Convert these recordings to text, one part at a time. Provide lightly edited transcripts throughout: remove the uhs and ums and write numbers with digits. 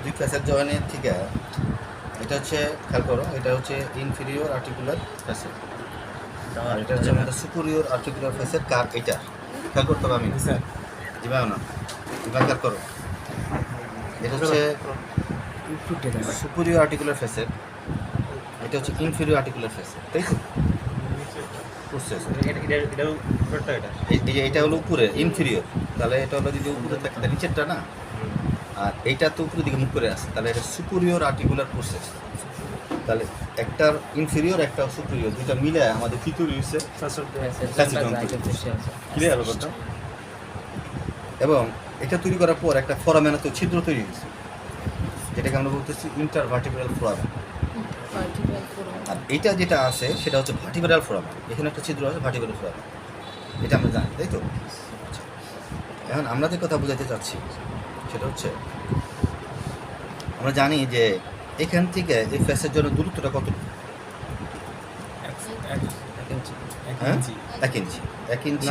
দুই ফ্যাসেট জয়েনের থেকে এটা হচ্ছে খেয়াল করো, এটা হচ্ছে ইনফিরিয়র আর্টিকুলার ফ্যাসেট আর এটা হচ্ছে আমাদের সুপিরিয়র আর্টিকুলার ফ্যাসেট। কার এটা খেয়াল করতে হবে আমি স্যার দিবাও না, এবার খেয়াল করো। এটা হচ্ছে সুপিরিয়র আর্টিকুলার ফ্যাসেট, এটা হচ্ছে ইনফিরিয়র আর্টিকুলার ফ্যাসেট, তাই তো? এটা হলো উপরে ইনফিরিয়র, তাহলে এটা হলো যদি উপরে থাকে তাহলে নিচেরটা না, আর এইটা তো উপরের দিকে মুখ করে আসে, তাহলে এটা সুপিরিয়র আর্টিকুলার প্রসেস। তাহলে একটার ইনফিরিয়র একটা সুপিরিয়র দুইটা মিলে আমাদের কি তৈরি হয়েছে, ক্লিয়ার ব্যাপারটা। এবং এটা তৈরি করার পর একটা ফোরামেনা তো ছিদ্র তৈরি হয়েছে, যেটাকে আমরা বলতেছি ইন্টারভার্টিব্রাল ফোরামেন। আর এইটা যেটা আছে সেটা হচ্ছে ভার্টিব্রাল ফোরামেন, এখানে একটা ছিদ্র আছে ভার্টিব্রাল ফোরামেন, এটা আমরা জানি, তাই তো? এখন আমরা যে কথা বোঝাতে চাচ্ছি সেটা হচ্ছে আমরা জানি যে এখান থেকে এই ফেসের জন্য দূরত্বটা কত? 1 ইঞ্চি। 1 ইঞ্চি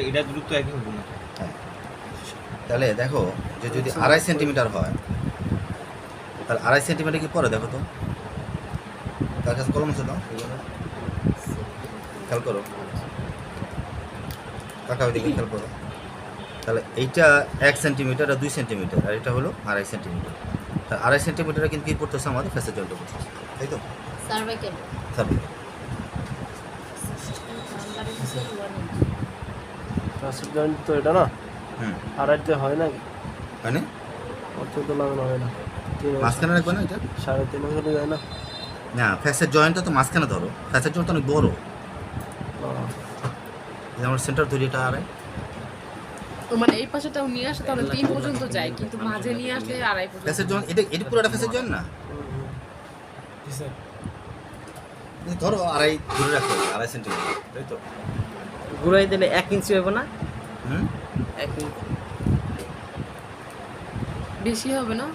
এটা দ্রুত একই হবে না। হ্যাঁ, তাহলে দেখো যে যদি 2.5 সেন্টিমিটার হয় তাহলে 2.5 সেন্টিমিটার কি পরে দেখো তো, তার কাছে কলম আছে দাও, খেয়াল করো, টাকা ওইদিকে খেয়াল করো। তাহলে এইটা 1 সেন্টিমিটার আর 2 সেন্টিমিটার, আর এটা হলো 2.5 সেন্টিমিটার। তার 2.5 সেন্টিমিটারে কিন্তু কী পড়তেছে আমাদের ফেসের জলটা পড়তেছে, তাই তো? Cervical cervical. ফ্যাসেট জয়েন্ট তো এটা না, আড়াইতে হয় না কি? মানে অত তো লাগানো হয় না, মাঝখানে রাখবে না এটা? 3.5 হলে যায় না? না, ফ্যাসের জয়েন্টটা তো মাঝখানে ধরো, ফ্যাসের জয়েন্ট অনেক বড়, আমার সেন্টার তৈরি এটা আড়াই। মানে এই পাশেটাও নিয়ে আসে তাহলে 3 পর্যন্ত যায়, কিন্তু মাঝে নিয়ে আসলে 2.5 পর্যন্ত। ফ্যাসের জয়েন্ট এটা পুরোটা ফ্যাসের জয়েন্ট না, ধরো আড়াই ধরে রাখো, 2.5 সেন্টিমিটার, তাই তো? ঘুরাই দিলে 1 ইঞ্চি হবে না? 1 ইঞ্চি বেশি হবে না?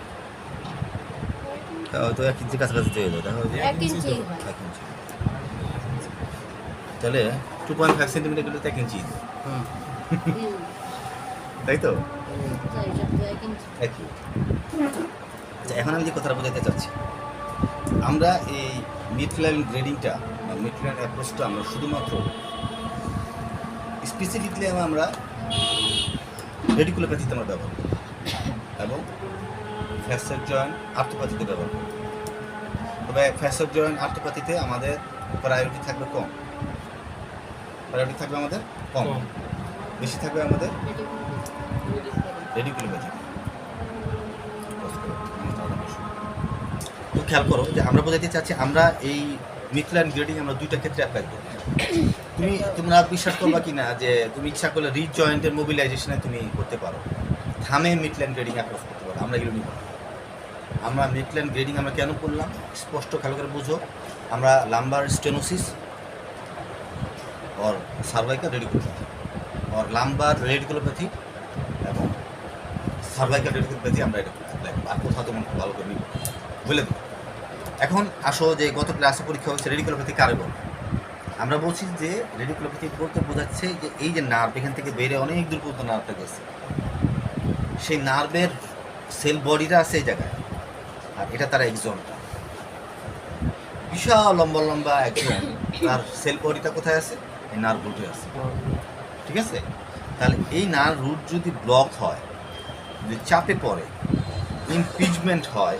তো 1 ইঞ্চি কাছাকাছি হয়ে যায়, দেখো 1 ইঞ্চি হয়। 1 ইঞ্চি, তাহলে 2.5 সেন্টিমিটার গেলে 1 ইঞ্চি, তাই তো? তাই এটা তো 1 ইঞ্চি। একই। আচ্ছা, এখন আমি যে কথাটা বোঝাতে চাচ্ছি, আমরা এই মিডলাইন গ্রেডিংটা বা মিডলাইন অ্যাপ্রোচটা আমরা শুধুমাত্র স্পেসিফিকলি আমরা রেডিকুলোপ্যাথিতে আমরা ব্যবহার করি এবং ফ্যাসেট জয়েন্ট আর্থোপ্যাথিতে ব্যবহার করি। তবে ফ্যাসেট জয়েন্ট আর্থোপ্যাথিতে আমাদের প্রায়োরিটি থাকবে কম, প্রায়োরিটি থাকবে আমাদের কম, বেশি থাকবে আমাদের রেডিকুলোপ্যাথি। তো খেয়াল করো যে আমরা বোঝাতে চাচ্ছি আমরা এই মিডলাইন গ্রেডিং আমরা দুইটা ক্ষেত্রে অ্যাপ্লাই করি। তোমরা বিশ্বাস করবা কি না যে তুমি ইচ্ছা করলে রিচ জয়েন্টের মোবিলাইজেশনে তুমি করতে পারো, থামে মিডলাইন গ্রেডিং অ্যাপ্রোচ করতে পারো, আমরা এগুলো নিব না। আমরা মিডলাইন গ্রেডিং আমরা কেন করলাম স্পষ্ট খেয়াল করে বুঝো। আমরা লাম্বার স্টেনোসিস और সার্ভাইকাল রেডিকুলোপ্যাথি और লাম্বার রেডিকুলোপ্যাথি এবং সার্ভাইকাল রেডিকুলোপ্যাথি আমরা এটা অ্যাপ্লাই করব, আর কোথাও তোমার খুব ভালো করে নিব বুঝলে তো। এখন আসো যে গত ক্লাসে পরীক্ষা হচ্ছে রেডিকুলোপ্যাথি কারে বলে। আমরা বলছি যে রেডিকুলোপ্যাথি বলতে বোঝাচ্ছে যে এই যে নার্ভ এখান থেকে বেড়ে অনেক দূর পর্যন্ত নার্ভটা গেছে, সেই নার্ভের সেল বডিটা আছে এই জায়গায়, আর এটা তার এক্সনটা, বিশাল লম্বা লম্বা একজন, তার সেল বডিটা কোথায় আছে? এই নার্ভ রুটে আছে, ঠিক আছে? তাহলে এই নার্ভ রুট যদি ব্লক হয়, যদি চাপে পড়ে, ইমপিচমেন্ট হয়,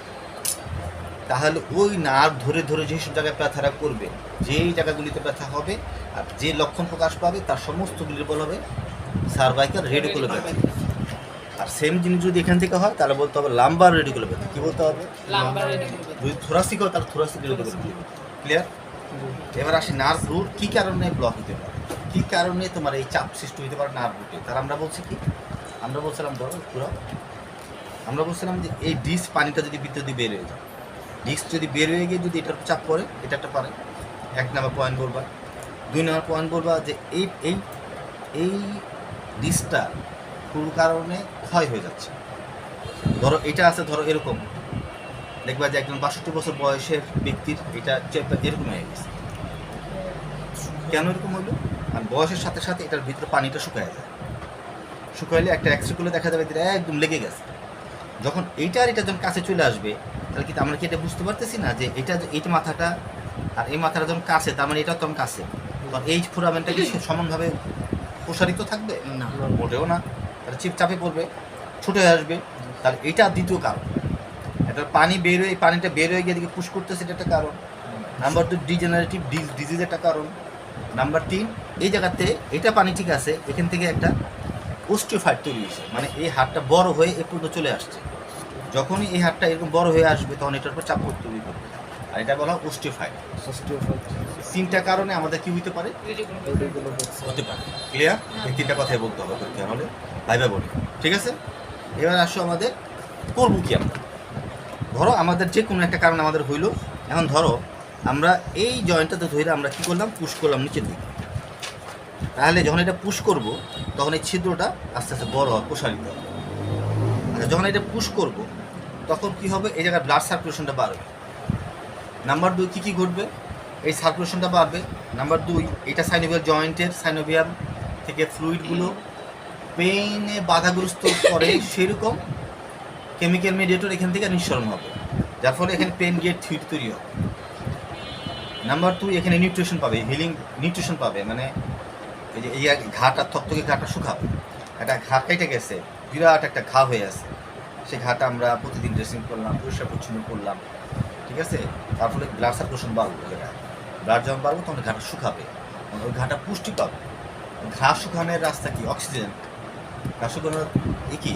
তাহলে ওই নার্ভ ধরে ধরে যেসব জায়গায় ব্যথাটা করবে, যেই জায়গাগুলিতে ব্যথা হবে আর যে লক্ষণ প্রকাশ পাবে তার সমস্তগুলির বলা হবে সার্ভাইকাল রেডিকুলোপ্যাথি। আর সেম জিনিস যদি এখান থেকে হয় তাহলে বলতে হবে লাম্বার রেডিকুলোপ্যাথি। কি বলতে হবে? Lumber radiculopathy. যদি থোরাসিক হয় তাহলে থোরাসিক রেডিকুলোপ্যাথি। ক্লিয়ার? এবার আসি নার্ভ রুট কী কারণে ব্লক হতে পারে, কী কারণে তোমার এই চাপ সৃষ্টি হতে পারে নার্ভ রুটে। তার আমরা বলছি কি, আমরা বলছিলাম ধরো পুরো, আমরা বলছিলাম যে এই ডিস পানিটা যদি ভিতরে দিয়ে বের হয়ে যায়, ডিস্ক যদি বের হয়ে গিয়ে যদি এটার চাপ পড়ে, এটা একটা পারে 1 নাম্বার পয়েন্ট বলবা। 2 নাম্বার পয়েন্ট বলবা যে এই এই এই ডিস্কটা কোনো কারণে ক্ষয় হয়ে যাচ্ছে। ধরো এটা আছে, ধরো এরকম দেখবা যে একজন 62 বছর বয়সের ব্যক্তির এটা এরকম হয়ে গেছে। কেন এরকম হলো? আর বয়সের সাথে সাথে এটার ভিতরে পানিটা শুকায় যায়, শুকাইলে একটা এক্সরে করলে দেখা যাবে যে একদম লেগে গেছে। যখন এইটা আর এটা যখন কাছে চলে আসবে, তাহলে কি আমরা কি এটা বুঝতে পারতেছি না যে এইটা মাথাটা আর এই মাথাটা যখন কাছে, তার মানে এটা তখন কাছে, তখন এই ফোরামেনটা কি সমানভাবে প্রসারিত থাকবে না। মোটেও না, তাহলে চিপ চাপে পড়বে, ছুটে হয়ে আসবে। তাহলে এটা দ্বিতীয় কারণ। এটা পানি বের হয়ে, পানিটা বের হয়ে গিয়ে এদিকে পুশ করতেছে, এটা একটা কারণ। নাম্বার 2 ডিজেনারেটিভ ডিজিজ একটা কারণ। নাম্বার 3 এই জায়গাতে এটা পানি ঠিক আছে, এখান থেকে একটা ওস্টিওফাইট তৈরি হয়েছে, মানে এই হাড়টা বড় হয়ে এ পর্যন্ত চলে আসছে। যখনই এই হাড়টা এরকম বড় হয়ে আসবে তখন এটার উপর চাপ তৈরি করবে, আর এটা বলা হয় ওস্টিওফাইট। 3টা কারণে আমাদের কি হইতে পারে, হতে পারে। ক্লিয়ার? এই 3টা কথাই বলতে হবে পরীক্ষা হলে, ভাইবা বলি। ঠিক আছে, এবার আসো আমাদের করবো কি আমরা। ধরো আমাদের যে কোনো একটা কারণ আমাদের হইলো, এখন ধরো আমরা এই জয়েন্টটাতে ধরে আমরা কি করলাম, পুশ করলাম নিচের দিকে। তাহলে যখন এটা পুশ করব তখন এই ছিদ্রটা আস্তে আস্তে বড় হয়, প্রসারিত হবে। আচ্ছা, যখন এটা পুশ করব তখন কি হবে, এই জায়গায় ব্লাড সার্কুলেশনটা বাড়বে। নাম্বার 2 কী ঘটবে, এই সার্কুলেশনটা বাড়বে। নাম্বার 2 এটা সাইনোভিয়াল জয়েন্টের সাইনোভিয়াম থেকে ফ্লুইডগুলো পেইনে বাধাগ্রস্ত করে, সেরকম কেমিক্যাল মিডিয়েটর এখান থেকে নিঃসরণ হবে, যার ফলে এখানে পেন গেট থিউরি তৈরি হবে। নাম্বার 2 এখানে নিউট্রিশন পাবে, হিলিং নিউট্রিশন পাবে, মানে এই ঘাটা থকথকে ঘাটা শুকাবে। একটা ঘা কেটে গেছে, বিরাট একটা ঘা হয়ে আছে, সেই ঘাটা আমরা প্রতিদিন ড্রেসিং করলাম, পরিষ্কার পরিচ্ছন্ন করলাম, ঠিক আছে। তার ফলে ব্লাড সার্কুলেশন বাড়বে, ব্লাড যখন বাড়বে তখন ঘাটা শুকাবে, ওই ঘাটা পুষ্টি পাবে। ঘা শুকানোর রাস্তা কি, অক্সিজেন। ঘা শুকানোর কি,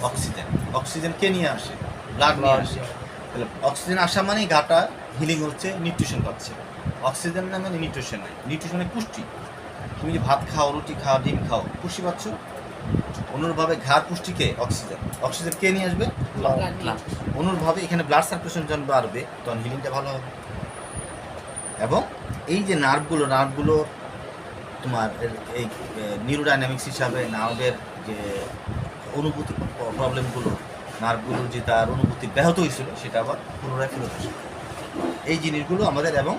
অক্সিজেন। অক্সিজেন কে নিয়ে আসে, ব্লাড নিয়ে আসে। তাহলে অক্সিজেন আসা মানেই ঘাটা হিলিং হচ্ছে, নিউট্রিশন পাচ্ছে। অক্সিজেন না মানে নিউট্রিশন নাই, নিউট্রিশন মানে পুষ্টি। তুমি যে ভাত খাও, রুটি খাও, ডিম খাও, পুষ্টি পাচ্ছ। অনুরূপভাবে ঘাড় পুষ্টিকে অক্সিজেন, অক্সিজেন কে নিয়ে আসবে, অনুরূপভাবে এখানে ব্লাড সার্কুলেশন যখন বাড়বে তখন হিলিংটা ভালো হবে। এবং এই যে নার্ভগুলো তোমার এই নিউরোডাইনামিক্স হিসাবে নার্ভের যে অনুভূতি প্রবলেমগুলো, নার্ভগুলোর যে তার অনুভূতি ব্যাহত হয়েছিল সেটা আবার পুনরায় ফেরত আসে। এই জিনিসগুলো আমাদের, এবং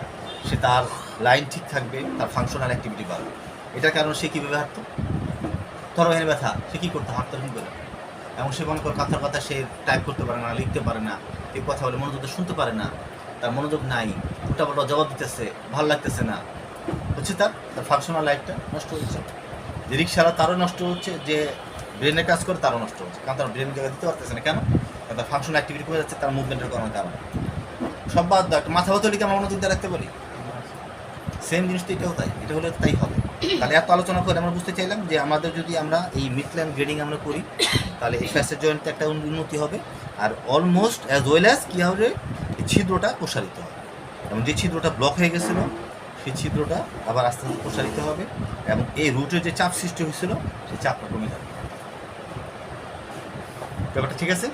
সে তার লাইন ঠিক থাকবে, তার ফাংশনাল অ্যাক্টিভিটি বাড়বে। এটার কারণ সে কীভাবে হাঁটতো, ধরো এখানে ব্যথা, সে কী করতো, হাঁটতে শুরু করে। এবং সে মনে করে কথার কথা সে টাইপ করতে পারে না, লিখতে পারে না, এই কথা বলে মনোযোগ শুনতে পারে না, তার মনোযোগ নাই, উল্টাপাল্টা জবাব দিতেছে, ভালো লাগতেছে না, হচ্ছে তার ফাংশনাল লাইফটা নষ্ট হচ্ছে। যে রিক্সারা তারও নষ্ট হচ্ছে, যে ব্রেনে কাজ করে তারও নষ্ট হচ্ছে, কারণ তার ব্রেন জায়গা দিতে পারতেছে না। কেন? কারণ তার ফাংশনাল অ্যাক্টিভিটি কমে যাচ্ছে, তার মুভমেন্টের কারণে। সব বাদ দাও, একটা মাথা ব্যথা হলে কি আমরা মনোযোগ দিয়ে রাখতে পারি? সেম জিনিস তো এটাও তাই, এটা হলে তাই হবে। তাহলে এত আলোচনা করে আমরা বুঝতে চাইলাম যে আমাদের যদি আমরা এই মিডল্যান্ড গ্রেডিং আমরা করি, তাহলে এই ফ্যাসেট জয়েন্টে একটা উন্নতি হবে, আর অলমোস্ট অ্যাজ ওয়েল অ্যাজ কী হবে, ছিদ্রটা প্রসারিত হবে। এবং যে ছিদ্রটা ব্লক হয়ে গেছিলো সেই ছিদ্রটা আবার আস্তে আস্তে প্রসারিত হবে, এবং এই রুটের যে চাপ সৃষ্টি হয়েছিল সেই চাপটা কমে যাবে। ব্যাপারটা ঠিক আছে?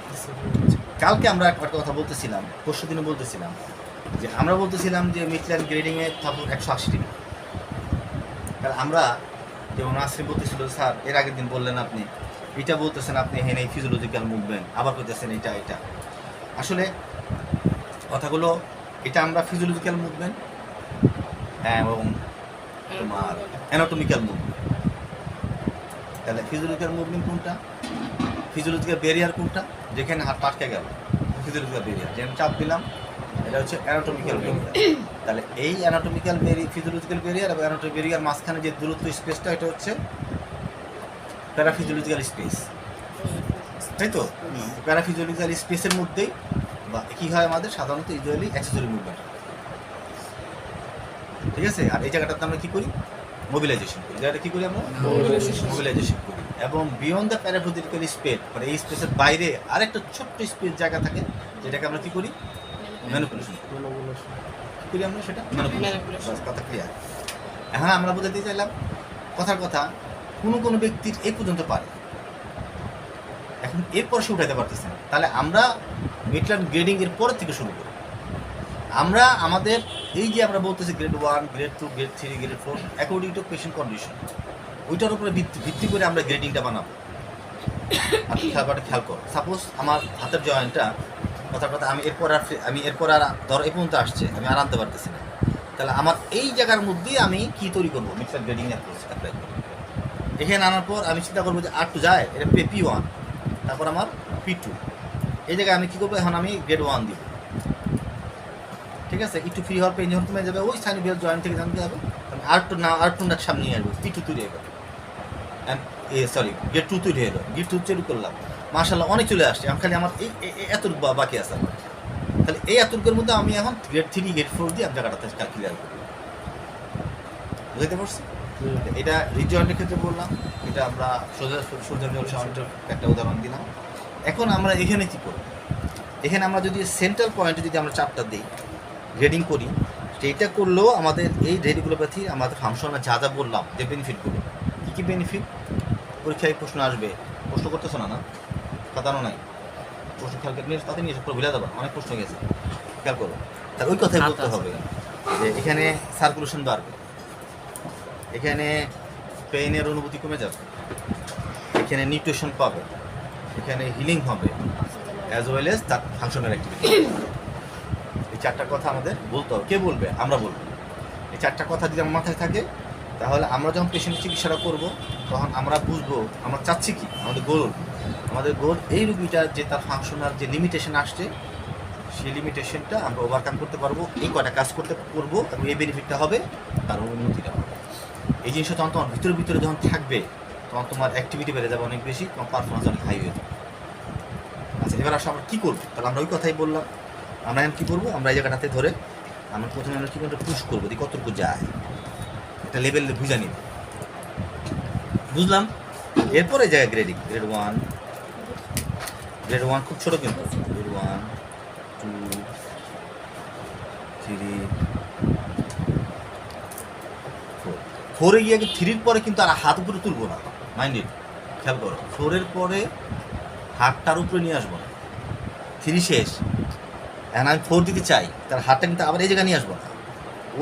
কালকে আমরা একটা কথা বলতেছিলাম, পরশু দিনে বলতেছিলাম যে আমরা বলতেছিলাম যে মিডল্যান্ড গ্রেডিংয়ে থাকুক 180 ডিগ্রি। তাহলে আমরা যেমন নাসরিন বলতেছিল, স্যার এর আগের দিন বললেন আপনি এটা বলতেছেন, আপনি হ্যাঁ এই ফিজিওলজিক্যাল মুভমেন্ট, আবার করতেছেন এটা। আসলে কথাগুলো, এটা আমরা ফিজিওলজিক্যাল মুভমেন্ট এবং তোমার অ্যানাটমিক্যাল মুভমেন্ট। তাহলে ফিজিওলজিক্যাল মুভমেন্ট কোনটা, ফিজিওলজিক্যাল ব্যারিয়ার কোনটা, যেখানে হাত পাটকে গেল ফিজিওলজিক্যাল ব্যারিয়ার, যেখানে চাপ দিলাম এটা হচ্ছে অ্যানাটমিক্যাল ব্যারিয়ার। তাহলে এই অ্যানাটমিক্যাল ফিজিওলজিক্যাল ব্যারিয়ার এবং অ্যানাটমিক ব্যারিয়ার মাঝখানে যে দূরত্ব স্পেসটা, এটা হচ্ছে প্যারাফিজিওলজিক্যাল স্পেস, তাই তো? প্যারাফিজিওলজিক্যাল স্পেসের মধ্যেই বা কী হয় আমাদের সাধারণত ইউজুয়ালি অ্যাক্সেসরি মুভমেন্ট, ঠিক আছে। আর এই জায়গাটাতে আমরা কী করি, মোবিলাইজেশন করি। জায়গাটা কী করি আমরা, মোবিলাইজেশন করি। এবং বিয়ন্ড দ্য প্যারাফিজিক্যাল স্পেস, মানে এই স্পেসের বাইরে আরেকটা ছোট্ট স্পেস জায়গা থাকে, যেটাকে আমরা কী করি, ম্যানিপুলেশন করি আমরা, সেটা ম্যানিপুলেশন। কথা ক্লিয়ার? এখন আমরা বোঝাতে চাইলাম কথার কথা, কোনো ব্যক্তির এই পর্যন্ত পারে, এখন এরপর সে উঠাইতে পারতেছে না। তাহলে আমরা মিডল্যান্ড গ্রেডিং এর পরের থেকে শুরু করি। আমরা আমাদের এই যে আমরা বলতেছি grade 1, grade 2, grade 3, grade 4 according to patient condition, ওইটার উপরে ভিত্তি করে আমরা গ্রেডিংটা বানাবো। আর খেয়াল করো, সাপোজ আমার হাতের জয়েন্টটা, কথা আমি এরপর আর ধরো এই পর্যন্ত আসছে, আমি আর আনতে পারতেছি না। তাহলে আমার এই জায়গার মধ্যেই আমি কি তৈরি করবো, মিক্সার গ্রেডিং অ্যাপ্লাই করবো। এখানে আনার পর আমি চিন্তা করবো যে আর টু যায়, এটা P1, তারপর আমার P2, এই জায়গায় আমি কী করবো, এখন আমি গ্রেড 1 দিব। ঠিক আছে, একটু ফ্রি হওয়ার পেন যখন কমে যাবে, ওই সাইনিবিয়াল জয়েন্ট থেকে জানতে হবে আর2 সামনে নিয়ে আসবো, P2 তৈরি হয়ে গেল, সরি গ্রেড 2 তৈরি হয়ে গেল, গ্রেড 2 তৈরি করলাম, মাশাআল্লাহ অনেক চলে আসছে। আমি খালি আমার এতটুকু বাকি আছে আমার, তাহলে এই এতটুকুর মধ্যে আমি এখন গ্রেড 3 গ্রেড 4 দিয়ে আমি জায়গাটাতে ক্লিয়ার করবো। বুঝতে পারছি? এটা রিজয়েন্টের ক্ষেত্রে বললাম, এটা আমরা সোজা একটা উদাহরণ দিলাম। এখন আমরা এখানে কী করব, এখানে আমরা যদি সেন্ট্রাল পয়েন্টে যদি আমরা চাপটা দিই, গ্রেডিং করি, সেইটা করলেও আমাদের এই রেডিকুলোপ্যাথি আমাদের ফাংশনে যা যা বললাম যে বেনিফিটগুলো, কী কী বেনিফিট, পরীক্ষায় প্রশ্ন আসবে, প্রশ্ন করতেছো না কাতানো নাই, প্রশ্ন খেয়াল নিয়ে তাতে নিয়ে পুরো ভুলে দেবো, অনেক প্রশ্ন গেছে, খেয়াল করো। তার ওই কথাই বলতে হবে যে এখানে সার্কুলেশন বাড়বে, এখানে পেইনের অনুভূতি কমে যাবে, এখানে নিউট্রিশন পাবে, এখানে হিলিং হবে, অ্যাজ ওয়েল এজ তার ফাংশনাল অ্যাক্টিভিটি। এই 4টা কথা আমাদের বলতে হবে। কে বলবে? আমরা বলবো। এই 4টা কথা যদি আমার মাথায় থাকে, তাহলে আমরা যখন পেশেন্টের চিকিৎসাটা করবো, তখন আমরা বুঝবো আমরা চাচ্ছি কি, আমাদের গোল এই রুগীটার যে তার ফাংশনাল যে লিমিটেশন আসছে, সেই লিমিটেশনটা আমরা ওভারকাম করতে পারবো, এই কয়টা কাজ করতে পারবো এবং এই বেনিফিটটা হবে, তার উন্নতিটা হবে। এই জিনিসটা তখন তোমার ভিতরে যখন থাকবে, তখন তোমার অ্যাক্টিভিটি বেড়ে যাবে অনেক বেশি, তোমার পারফরমেন্স অনেক হাই হয়ে যাবে। আচ্ছা, এবার আসলে আমরা কী করবো? তাহলে আমরা ওই কথাই বললাম, আমরা এখন কী করবো, আমরা এই জায়গাটাতে ধরে আমরা প্রথমে আমরা কী করে পুশ করবো, দিয়ে কতটুকু যায় একটা লেভেল বুঝা নিব, বুঝলাম। এরপরে যায় গ্রেডিং, গ্রেড 1 খুব ছোটো, কিন্তু গ্রেড 1, 2, 3, 4 গিয়ে 3-র পরে কিন্তু আর হাত উপরে তুলবো না, মাইন্ডেড, খেয়াল করো। 4-এর পরে হাতটার উপরে নিয়ে আসবো না, 3 শেষ। এখন আমি 4 দিতে চাই, তার হাতটা কিন্তু আবার এই জায়গায় নিয়ে আসবো না,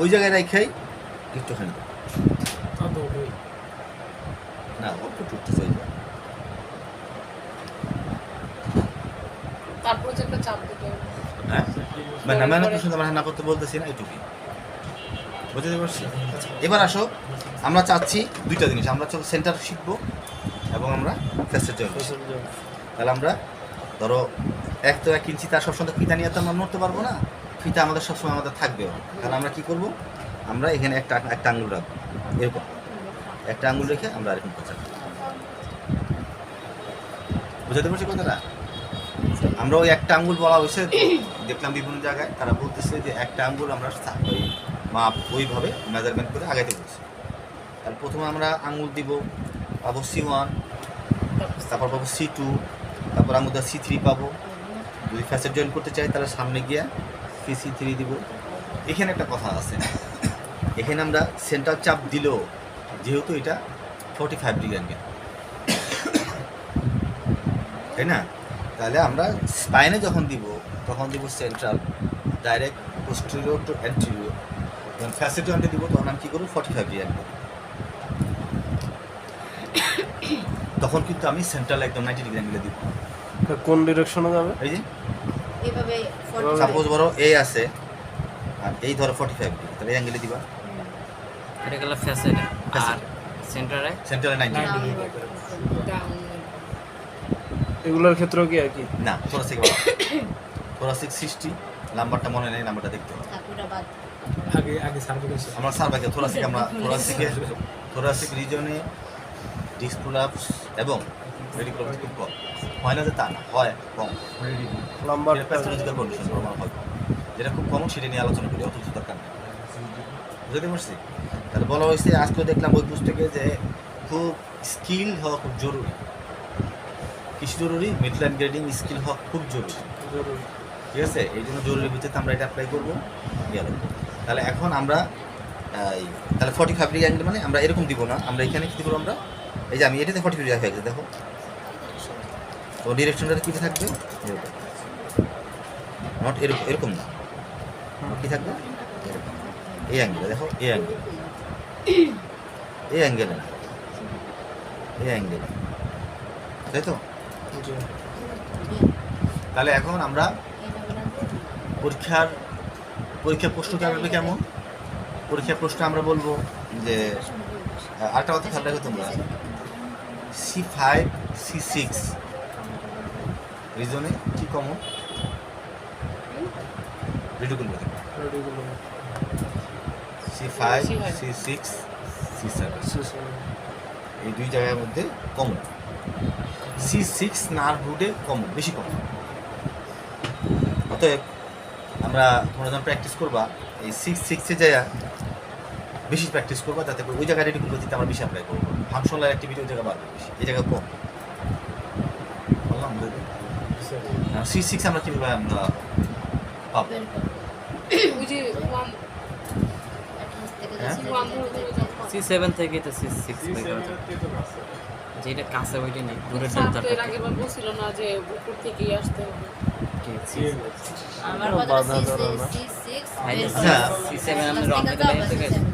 ওই জায়গায় রেখেই একটুখানি না অল্প টুটতে চাই, তারপর যে একটা চাপ দিতে হবে। হ্যাঁ মানে প্রশ্ন আমরা না করতে বলতেছি না, এইটুকুই বুঝতে পারছি। এবার আসো, আমরা চাচ্ছি 2টা জিনিস, আমরা সেন্টার শিখবো এবং আমরা ফেসের জয়েন্ট। তাহলে আমরা ধরো 1 ইঞ্চি তার সবসময় ফিতা নিয়ে তো আমরা নড়তে পারবো না, ফিতা আমাদের সবসময় আমাদের থাকবেও। তাহলে আমরা কী করবো, আমরা এখানে একটা আঙুল রাখবো, এরকম একটা আঙুল রেখে আমরা এরকম করতে বুঝাতে পারছি কথাটা। আমরা ওই একটা আঙুল বলা হয়েছে, দেখলাম বিভিন্ন জায়গায় তারা বলতেছে যে একটা আঙুল আমরা ওই মাপ ওইভাবে মেজারমেন্ট করে আগাইতে বলছি। তাহলে প্রথমে আমরা আঙুল দিব, পাবো C1, তারপর পাবো C2, তারপর আঙুল C3 পাবো। যদি ফ্যাসেট জয়েন করতে চাই তাহলে সামনে গিয়ে C3 দিব। এখানে একটা কথা আছে, এখানে আমরা সেন্টার চাপ দিলেও যেহেতু এটা 45 ডিগ্রি অ্যাঙ্গেল, তাই না? তাহলে আমরা স্পাইনে যখন দিব তখন দিব central, direct posterior to anterior. যখন ফ্যাসেট জয়েন্টে দিব তখন আমি কী করবো, 45 ডিগ্রি অ্যাঙ্গেল, তখন কিন্তু আমি সেন্ট্রাল একদম 90 ডিগ্রি অ্যাঙ্গেলে দিব। কোন ডিরেকশনে যাবে? এই যে এভাবে সাপোজ ধরো এ আছে আর এই ধরো 45 ডিগ্রি, তাহলে এই অ্যাঙ্গেলে দিবা। এটা গেল ফেসের, আর সেন্টারে সেন্ট্রালে 90 ডিগ্রি। এগুলোর ক্ষেত্রেও কি একই? না, থোরাসিক 60, নাম্বারটা মনে নেই, নাম্বারটা দেখতে হবে। আমরা সার্ভাইকে থোরাসিক রিজনে ডিসপ্রোলাপস এবং রেডিকুলার খুব কম হয় না, যে তা না, হয় কম। নাম্বার প্যাথোলজিক্যাল কন্ডিশন নরমাল হয়, যেটা খুব কমন সেটা নিয়ে আলোচনা করি, অত কিছু দরকার নেই। বুঝতে পারছি? তাহলে বলা হয়েছে আজকে দেখলাম ওই পুস্তকে যে খুব স্কিল হওয়া খুব জরুরি। কিছু জরুরি, মিডলাইন গ্রেডিং স্কিল হওয়া খুব জরুরি, ঠিক আছে? এই জন্য জরুরি ভিত্তিতে আমরা এটা অ্যাপ্লাই করবো, গেল। তাহলে এখন আমরা তাহলে 45 ডিগ্রি অ্যাঙ্গেল মানে আমরা এরকম দিব না, আমরা এখানে কী দিব, আমরা এই যে আমি এটাতে 45 ডিগ্রি হয়ে গেছে, দেখো তো ডিরেকশনটা কী থাকবে, নট এরকম না, কী থাকবে এরকম, এই অ্যাঙ্গেলে দেখো, এই অ্যাঙ্গেলে তাই তো? তাহলে এখন আমরা পরীক্ষার প্রশ্নটা আসবে কেমন, পরীক্ষার প্রশ্ন আমরা বলবো যে আরেকটা কথা খেয়াল রাখো তোমরা, C5 C6 রিজনে কি কমন? রেডিকুল বলতে C5, C6, C7 এই দুই জায়গার মধ্যে কমন। C6 নার্ভ রুটে কমন, বেশি কমন। অতএব আমরা তোমরা যখন প্র্যাকটিস করবা এই 6-6-এ যায় বেশি প্র্যাকটিস করবা, যাতে করে ওই জায়গায় রেডিকুল গতিতে আমরা বেশি অ্যাপ্লাই করবো। ফাংশনাল অ্যাক্টিভিটি ওই জায়গায় বাড়বে বেশি, এই জায়গায় কম। বললাম C6 আমরা কীভাবে আমরা পাবো? বের করো। ওই যে ওয়ান Attach থেকে হ্যাঁ? যাচ্ছে, ওয়ান এটা ধরে থেকে C7 থেকে তো C6 বের করা যায়। যেটা কাছে ওইটা নেই, দূরের স্যার তো ডেল্টাটা এর আগের বার বলছিল না যে উপর থেকেই আসতে হবে। আমার কথা বাধা ধরো না। C6 আচ্ছা, আচ্ছা। C7 আমরা রং থেকে থেকে বের থেকে যাবো,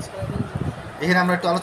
সারাদিন এখানে আমরা একটু আলোচনা